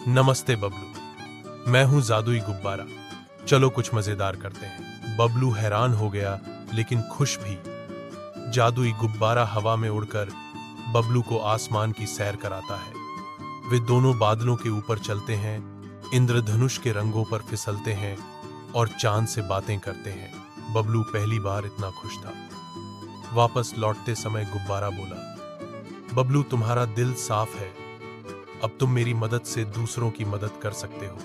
नमस्ते बबलू, मैं हूं जादुई गुब्बारा। चलो कुछ मजेदार करते हैं। बबलू हैरान हो गया लेकिन खुश भी। जादुई गुब्बारा हवा में उड़कर बबलू को आसमान की सैर कराता है। वे दोनों बादलों के ऊपर चलते हैं, इंद्रधनुष के रंगों पर फिसलते हैं और चांद से बातें करते हैं। बबलू पहली बार इतना खुश था। वापस लौटते समय गुब्बारा बोला, बबलू तुम्हारा दिल साफ है, अब तुम मेरी मदद से दूसरों की मदद कर सकते हो।